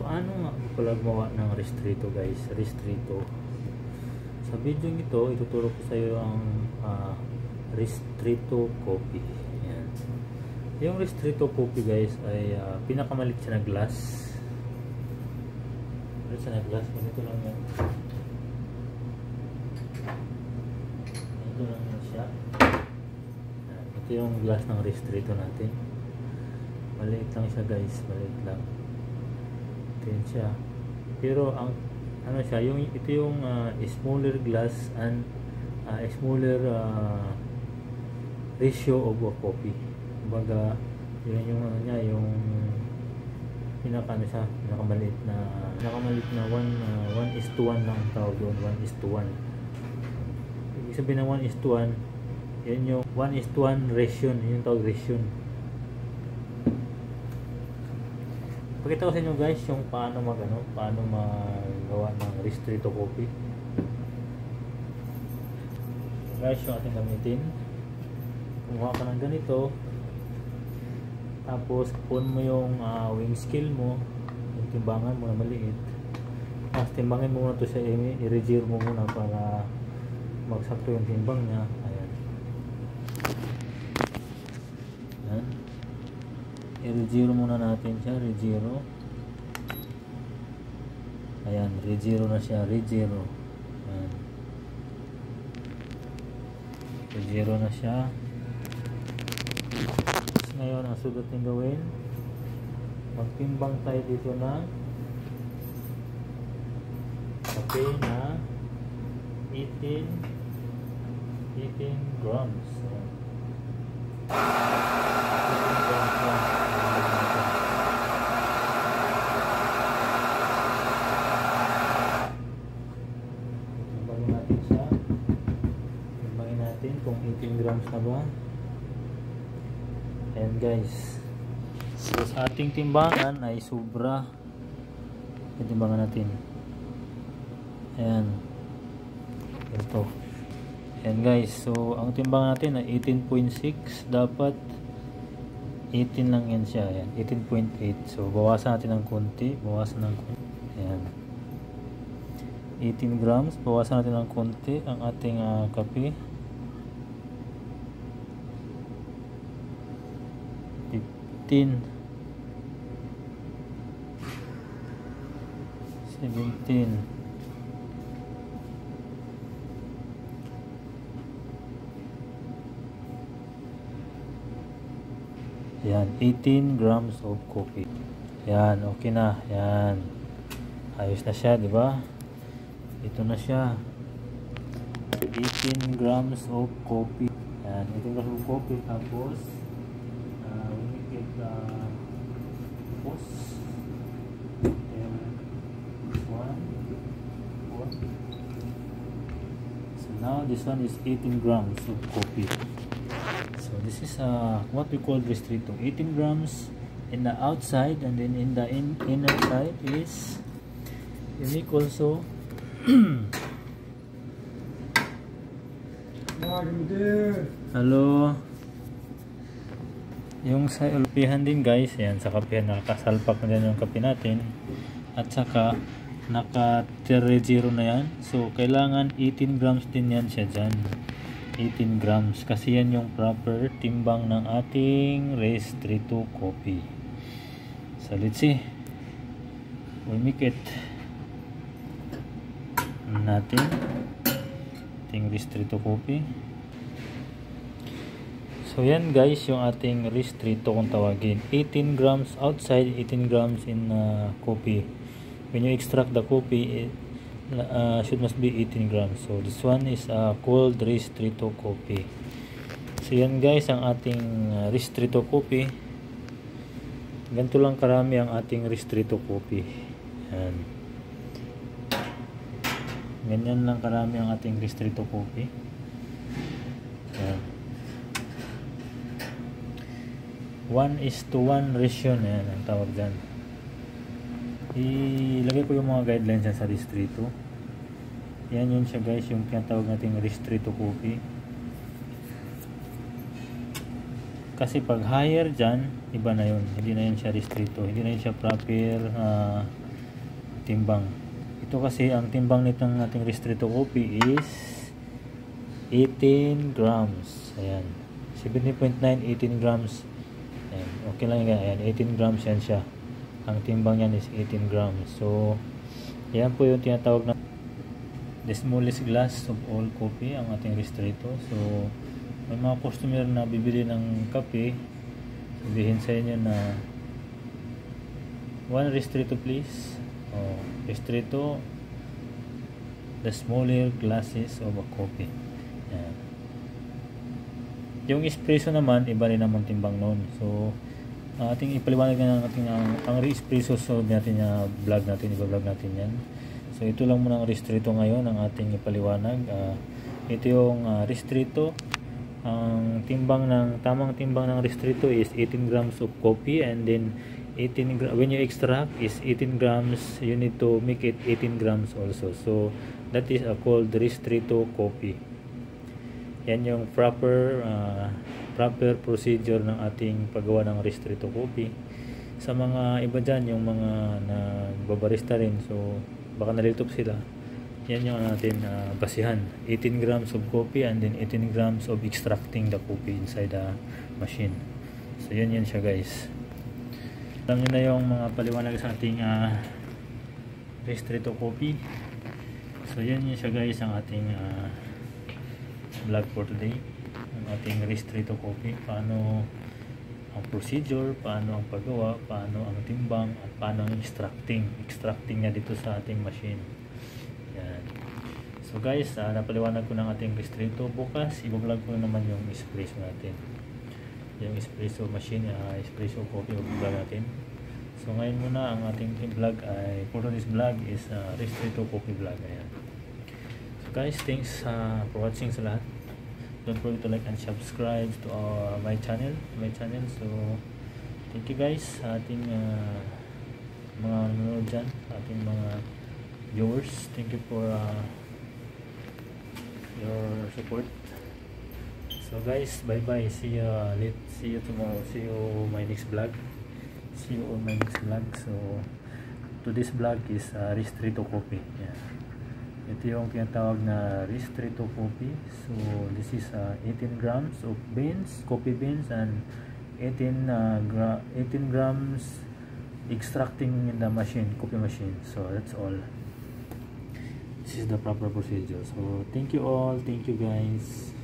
Paano nga pala gumawa ng restrito guys? Restrito. Sa video ito, ituturo ko sa iyo ang restrito copy. Yan. Yung restrito copy guys ay pinakamalit siya na glass. Malit siya na glass. Ganito lang yan. Ganito lang yan siya. Yan. Ito yung glass ng restrito natin. Maliit lang siya guys. Maliit lang. Yan siya. Pero ang ano siya, ito yung smaller glass and smaller ratio of a copy. Kumbaga, yun yung ano niya, yung pinaka ano siya, pinakamaliit na 1:1 lang ang tawag doon, 1:1. Ibig sabihin ng 1:1, yan yung 1:1 ratio, yun yung tawag ratio. Pakita ko sa inyo guys yung paano magawa ng restrito copy. Guys, yung ating gamitin, kumuha ka ng ganito, tapos kunin mo yung wing scale mo, yung timbangan mo na maliit, tapos timbangin mo muna ito siya, i-regear mo muna para magsakto yung timbang niya. Ayan. Ayan. I-re-zero muna natin siya, re-zero. Ayan, re-zero na siya, re-zero. Ayan. Re-zero na siya. Tapos ngayon, ang sugat yung gawin, magtimbang tayo dito ng kape na 18 grams. Ayan. 18 grams lang. Kung 18 grams na ba. Ayan guys, so sa ating timbangan ay sobra yung timbangan natin. Ayan, ito. Ayan guys, so ang timbangan natin ay 18.6, dapat 18 lang yan siya. Ayan, 18.8. so bawasan natin ng konti, ayan, 18 grams, bawasan natin ng konti ang ating kape. 17. Yan, 18 grams of coffee. Yan, okay na. Yan. Ayos na siya, di ba? Ito na siya. 18 grams of coffee. Yan, 18 grams of coffee. Tapos so now this one is 18 grams of coffee. So this is what we call restrito. 18 grams in the outside, and then in the inner side is unique also. Hello. Yung sa ulpihan din guys, yan sa kapihan, nakasalpak na din yung kape natin, at saka naka-0 na yan. So kailangan 18 grams din yan siya dyan, 18 grams, kasi yan yung proper timbang ng ating restrito coffee. So let's see, we'll make it natin ating restrito coffee. So yan guys, yung ating restrito kung tawagin, 18 grams outside, 18 grams in coffee. When you extract the coffee, it must be 18 grams. So this one is cold restrito coffee. So yan guys, ang ating restrito coffee. Ganito lang karami ang ating restrito coffee. Yan. Ganyan lang karami ang ating restrito coffee. Yan. 1:1 ratio na yan ang tawag dyan. Ilagay ko yung mga guidelines yan sa restrito. Yan yun siya guys, yung tinatawag nating restrito coffee. Kasi pag higher dyan, iba na yun. Hindi na yun siya restrito. Hindi na yun siya proper timbang. Ito kasi ang timbang nitong ating Ristretto coffee is 18 grams. Ayan. 17.9, 18 grams. Ayan. Okay lang yan. Ayan. 18 grams yan siya. Ang timbang yan is 18 grams. So, yan po yung tinatawag na the smallest glass of all coffee, ang ating Ristretto. So, may mga customer na bibili ng kape, sabihin sa inyo na 1 Ristretto please. Ristretto, the smaller glasses of a coffee. Yan. Yung espresso naman, iba rin naman timbang nun. So, ating ipaliwanag na natin ang espresso. So, natin vlog natin, iba-vlog natin yan. So, ito lang muna ang Ristretto ngayon, ang ating ipaliwanag. Ito yung Ristretto. Ang tamang timbang ng Ristretto is 18 grams of coffee, and then when you extract is 18 grams, you need to make it 18 grams also. So that is called Ristretto coffee. Yan yung proper procedure ng ating paggawa ng Ristretto coffee. Sa mga iba dyan, yung mga nagbabarista rin, so baka nalilito sila, yan yung natin basihan. 18 grams of coffee, and then 18 grams of extracting the coffee inside the machine. So yan siya guys. Alam nyo na yung mga paliwanag sa ating Ristretto coffee. So yan siya guys, ang ating vlog for today. Ang ating Ristretto coffee, paano ang procedure, paano ang paggawa, paano ang timbang, at paano ang extracting na dito sa ating machine. Yan. So guys, napaliwanag ko ng ating Ristretto. Bukas i-vlog ko naman yung espresso natin, yung espresso machine, espresso coffee vlog natin. So ngayon muna ang ating vlog ay, for this vlog is Ristretto coffee vlog. Ayan. So guys, thanks for watching sa lahat. Don't forget to like and subscribe to my channel. So thank you guys sa ating mga nanonood dyan, ating mga viewers. Thank you for your support. So guys, bye bye. See you tomorrow. See you on my next vlog. So today's vlog is Ristretto coffee. Yeah. Ito yung tinatawag na Ristretto coffee. So this is 18 grams of coffee beans, and 18 grams extracting in the coffee machine. So that's all. This is the proper procedure. So thank you all. Thank you guys.